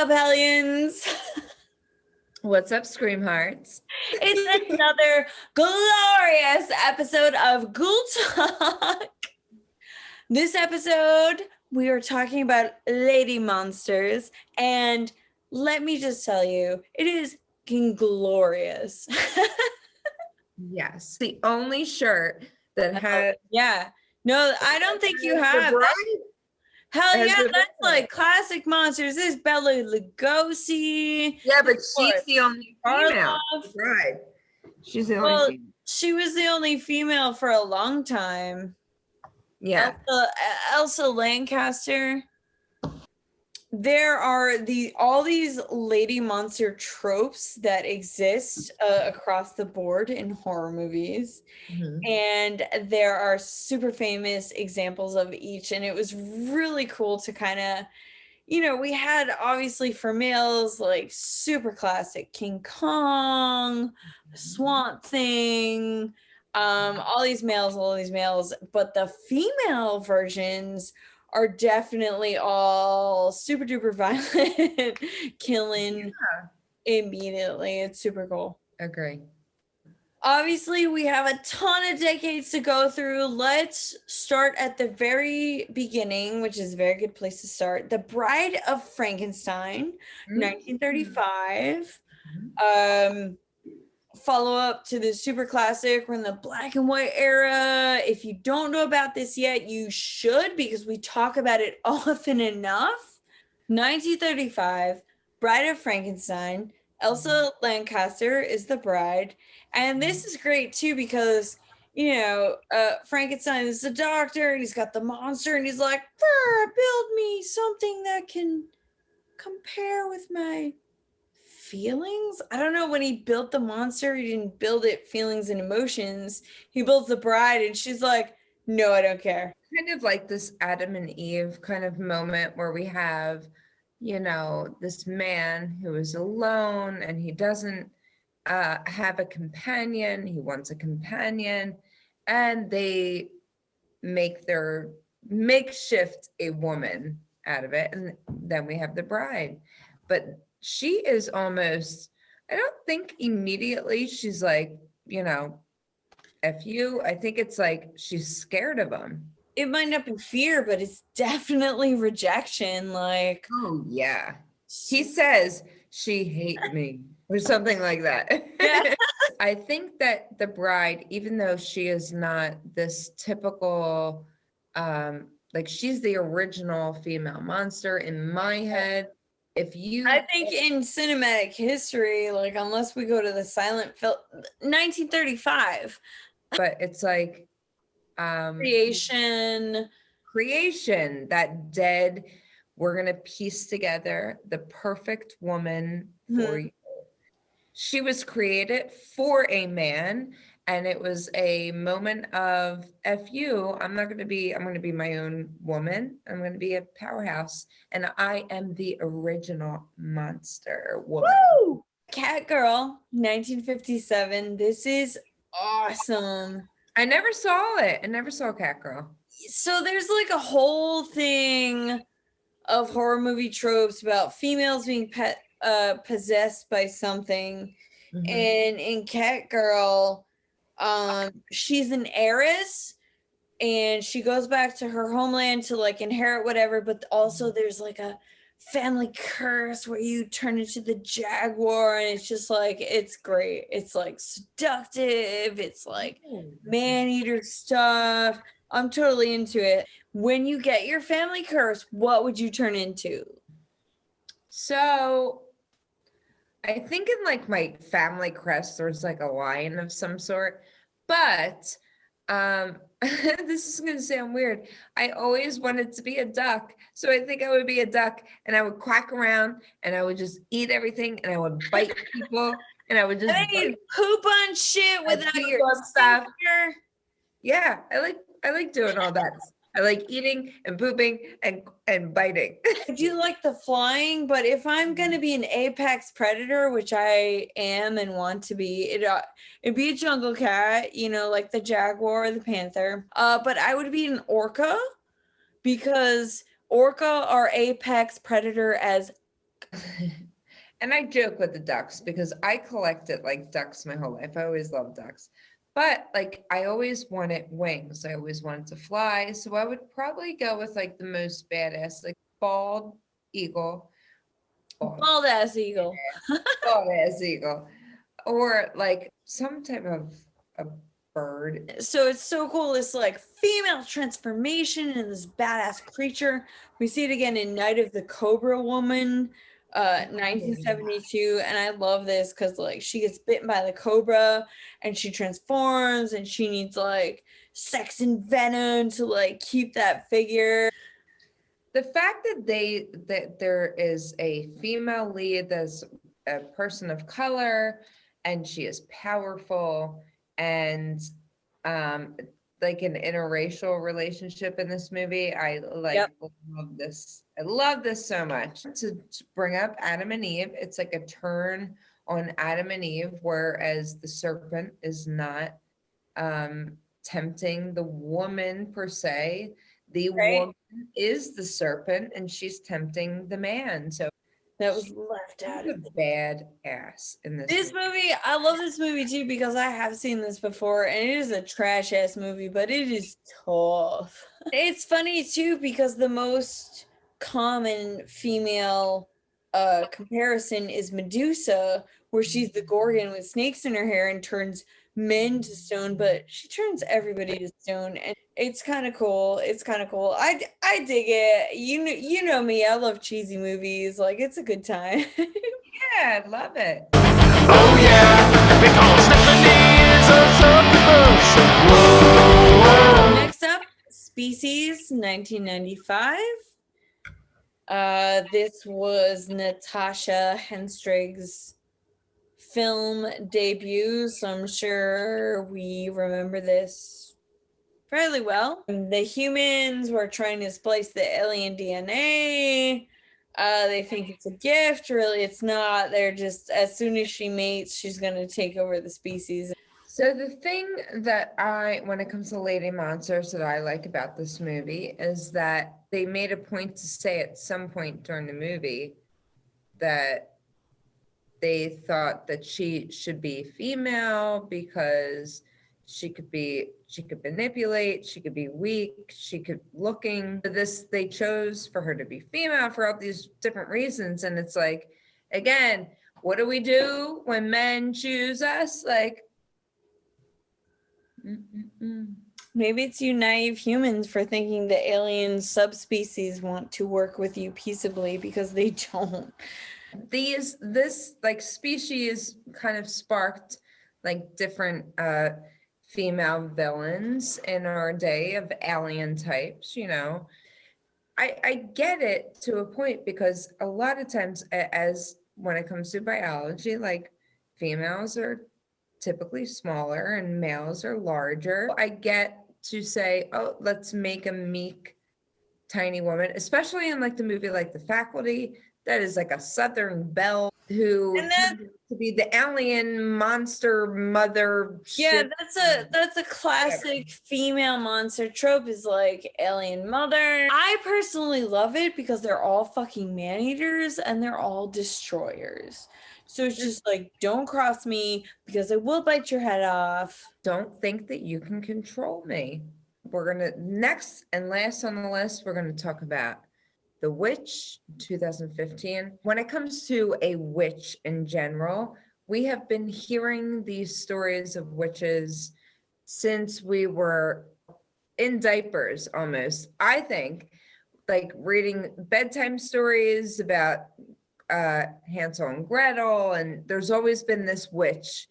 up, Hellions? What's up, Scream Hearts? It's another glorious episode of Ghoul Talk. This episode, we are talking about lady monsters, and let me just tell you, it is glorious. Yes, the only shirt that had Yeah. No, I don't think you have. Hell has yeah, the that's bride. like classic monsters. This is Bela Lugosi. Yeah, but Of she's course, the only female. Karloff. The bride. She's the only Well, female. she was the only female for a long time. Yeah. Elsa Lancaster. There are all these lady monster tropes that exist across the board in horror movies. Mhm. And there are super famous examples of each. And it was really cool to kind of, we had obviously for males like super classic King Kong, Swamp Thing, all these males, but the female versions are definitely all super duper violent, killing immediately. It's super cool. Agree. Obviously, we have a ton of decades to go through. Let's start at the very beginning, which is a very good place to start. The Bride of Frankenstein, 1935. Follow up to the super classic. We're in the black and white era. If you don't know about this yet, you should, because we talk about it often enough. 1935, Bride of Frankenstein. Elsa Lancaster is the bride. And this is great too, because Frankenstein is the doctor and he's got the monster and he's like, build me something that can compare with my feelings. I don't know, when he built the monster, he didn't build it feelings and emotions. He builds the bride and she's like, no, I don't care. Kind of like this Adam and Eve kind of moment where we have, this man who is alone and he doesn't have a companion. He wants a companion, and they makeshift a woman out of it. And then we have the bride. But she is almost, I don't think immediately she's like, F you. I think it's like she's scared of him. It might not be fear, but it's definitely rejection. Like, oh yeah, he says she hate me or something like that. Yeah. I think that the bride, even though she is not this typical, like she's the original female monster in my head. I think in cinematic history, like unless we go to the silent film, 1935. But it's like creation, that dead, we're gonna piece together the perfect woman for you. She was created for a man, and it was a moment of F you. I'm going to be my own woman. I'm going to be a powerhouse, and I am the original monster woman. Woo! Catgirl, 1957. This is awesome. I never saw it. I never saw Catgirl. So there's like a whole thing of horror movie tropes about females being possessed by something. And in Catgirl, she's an heiress and she goes back to her homeland to like inherit whatever, but also there's like a family curse where you turn into the jaguar, and it's just like, it's great. It's like seductive, it's like man-eater stuff. I'm totally into it. When you get your family curse, what would you turn into? So I think in like my family crest, there's like a lion of some sort, but this is going to sound weird. I always wanted to be a duck. So I think I would be a duck, and I would quack around and I would just eat everything, and I would bite people, and I would just poop on shit without your stuff. Yeah, I like doing all that. I like eating and pooping and biting. I do like the flying, but if I'm going to be an apex predator, which I am and want to be, it'd be a jungle cat, like the jaguar or the panther. But I would be an orca, because orca are apex predator as and I joke with the ducks because I collected like ducks my whole life. I always loved ducks. But like I always wanted wings. I always wanted to fly. So I would probably go with like the most badass, like bald eagle. Bald ass eagle. Bald ass eagle. Or like some type of a bird. So it's so cool, this like female transformation in this badass creature. We see it again in Night of the Cobra Woman, 1972, and I love this because like she gets bitten by the cobra and she transforms and she needs like sex and venom to like keep that figure. The fact that there is a female lead that's a person of color and she is powerful and like an interracial relationship in this movie, I like love this. I love this so much. To bring up Adam and Eve, it's like a turn on Adam and Eve, whereas the serpent is not tempting the woman per se. The woman is the serpent and she's tempting the man. So that was left out of a bad ass in this movie. I love this movie too because I have seen this before and it is a trash ass movie, but it is tough. It's funny too because the most common female comparison is Medusa, where she's the Gorgon with snakes in her hair and turns men to stone, but she turns everybody to stone, and it's kind of cool. It's kind of cool. I dig it. You know me. I love cheesy movies. Like it's a good time. Yeah, I love it. Oh yeah, because Stephanie is a succubus. Whoa, whoa. Next up, Species, 1995. This was Natasha Henstrig's film debut, so I'm sure we remember this fairly well. The humans were trying to splice the alien DNA. They think it's a gift. Really, it's not. They're just, as soon as she mates, she's going to take over the species. So the thing that when it comes to lady monsters that I like about this movie is that they made a point to say at some point during the movie that they thought that she should be female because she could manipulate, she could be weak, she could looking. They chose for her to be female for all these different reasons. And it's like, again, what do we do when men choose us? Like, maybe it's you naive humans for thinking the alien subspecies want to work with you peaceably because they don't. This like species kind of sparked like different female villains in our day of alien types, you know. I get it to a point because a lot of times as when it comes to biology, like females are typically smaller and males are larger. I get to say, oh, let's make a meek, tiny woman, especially in like the movie like The Faculty. That is like a Southern belle who to be the alien monster mother. Yeah, that's a classic female monster trope, is like alien mother. I personally love it because they're all fucking man-eaters and they're all destroyers. So it's just like, don't cross me because I will bite your head off. Don't think that you can control me. We're gonna next and last on the list, we're gonna talk about The Witch, 2015. When it comes to a witch in general, we have been hearing these stories of witches since we were in diapers almost. I think, like reading bedtime stories about Hansel and Gretel, and there's always been this witch.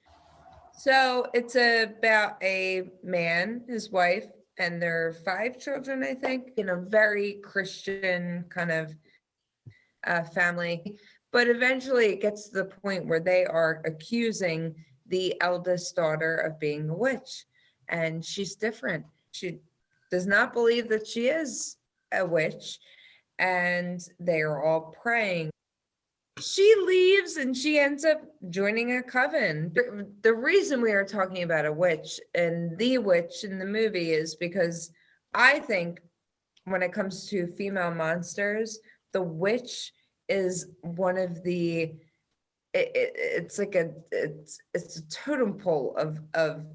So it's about a man, his wife, and their 5 children, I think, in a very Christian kind of family. But eventually it gets to the point where they are accusing the eldest daughter of being a witch. And she's different. She does not believe that she is a witch. And they are all praying. She leaves and she ends up joining a coven. The reason we are talking about a witch and the witch in the movie is because I think when it comes to female monsters, the witch is one of the, it's a totem pole of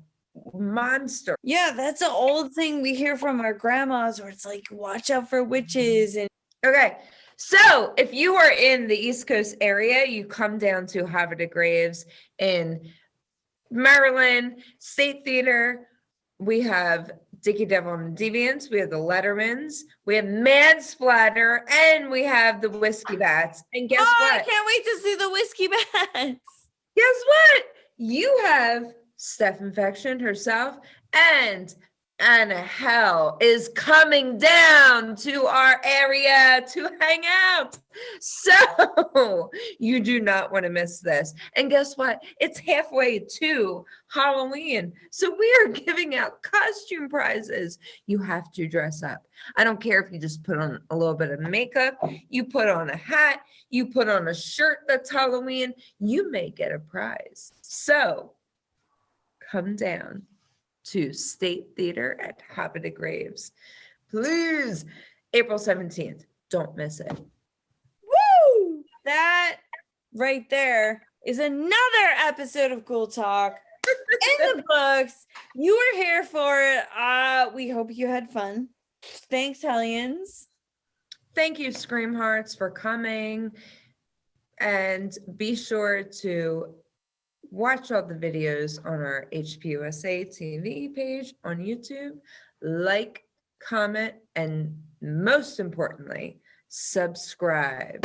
monster. Yeah, that's an old thing we hear from our grandmas where it's like, watch out for witches. And Okay, so if you are in the East Coast area, you come down to Havre de Graves in Maryland, State Theater. We have Dickie Devil and the Deviants, we have the Lettermans, we have Mad Splatter, and we have the Whiskey Bats. And guess what? I can't wait to see the Whiskey Bats. Guess what? You have STEPH Infection herself, and ANNAHELLE is coming down to our area to hang out. So you do not want to miss this. And guess what? It's halfway to Halloween. So we are giving out costume prizes. You have to dress up. I don't care if you just put on a little bit of makeup, you put on a hat, you put on a shirt that's Halloween, you may get a prize. So come down to State Theater at Havre de Graves. Please, April 17th. Don't miss it. Woo! That right there is another episode of Ghoul Talk in the books. You were here for it. We hope you had fun. Thanks, Hellions. Thank you, Scream Hearts, for coming. And be sure to watch all the videos on our HPUSA TV page on YouTube. Like, comment, and most importantly, subscribe.